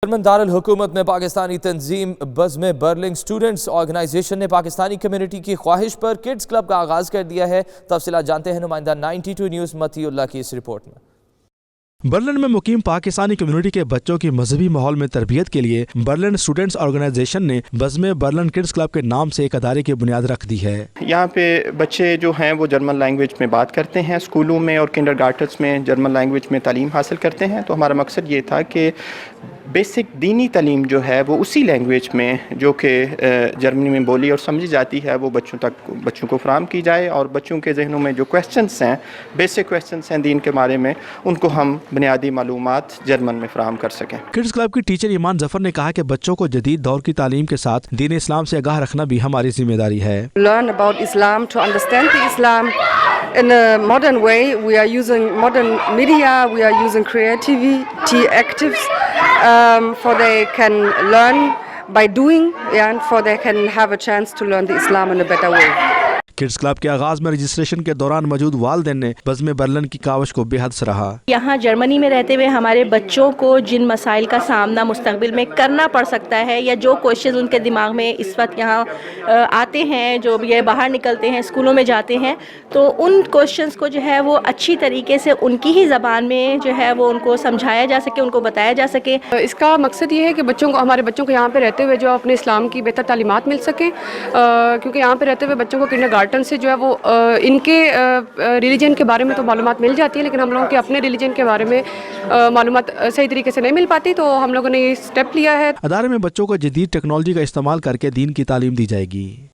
German दारुल-हुकूमत में पाकिस्तानी तंजीम बज़्म Berlin students organisation ने Pakistani community की ख्वाहिश पर किड्स क्लब का आगाज़ कर दिया है। तफसीलात जानते हैं नुमाइंदा 92 न्यूज़ मतीउल्लाह की इस रिपोर्ट में। बर्लिन में मुकीम पाकिस्तानी कम्युनिटी के बच्चों की मजहबी माहौल में तरबियत के लिए बर्लिन स्टूडेंट्स ऑर्गेनाइजेशन ने बज़्म बर्लिन किड्स क्लब के नाम से एक अदारे की बुनियाद रख दी है। यहाँ पे बच्चे जो हैं वो जर्मन लैंग्वेज में बात करते हैं, स्कूलों में और किंडरगार्टन्स में जर्मन लैंग्वेज में तालीम हासिल करते हैं। तो हमारा मकसद ये था कि बेसिक दीनी तालीम जो है वो उसी लैंग्वेज में जो कि जर्मनी में बोली और समझी जाती है वो बच्चों को फराहम की जाए, और बच्चों के जहनों में जो क्वेश्चंस हैं, बेसिक क्वेश्चंस हैं दीन के बारे में, उनको हम बुनियादी मालूमात जर्मन में फराहम कर सकें। किड्स क्लब की टीचर ईमान जफर ने कहा कि बच्चों को जदीद दौर की तालीम के साथ दीन इस्लाम से आगाह रखना भी हमारी जिम्मेदारी है। Learn about Islam, to understand the Islam in a modern way. We are using modern media, we are using creativity actives for they can learn by doing, and for they can have a chance to learn the Islam in a better way. Kids club के आगाज में registration के दौरान मौजूद वालिदैन ने बज़्म Berlin की कावश को बेहद सराहा। यहाँ जर्मनी में रहते हुए हमारे बच्चों को जिन मसाइल का सामना मुस्तकबिल में करना पड़ सकता है, या जो क्वेश्चन उनके दिमाग में इस वक्त यहाँ आते हैं, जो ये बाहर निकलते हैं, स्कूलों में जाते हैं, तो उन क्वेश्चंस को जो है वो अच्छी तरीके से उनकी ही ज़बान में जो है वो उनको समझाया जा सके, उनको बताया जा सके। इसका मकसद ये है कि हमारे बच्चों को यहाँ पे रहते हुए जो अपने इस्लाम की बेहतर तालीमात मिल सके, क्योंकि यहाँ पे रहते हुए बच्चों को किंडरगार्टन से जो है वो इनके रिलीजन के बारे में तो मालूमात मिल जाती है, लेकिन हम लोगों के अपने रिलीजन के बारे में मालूमात सही तरीके से नहीं मिल पाती। तो हम लोगों ने ये स्टेप लिया है। अदारे में बच्चों को जदीद टेक्नोलॉजी का इस्तेमाल करके दीन की तालीम दी जाएगी।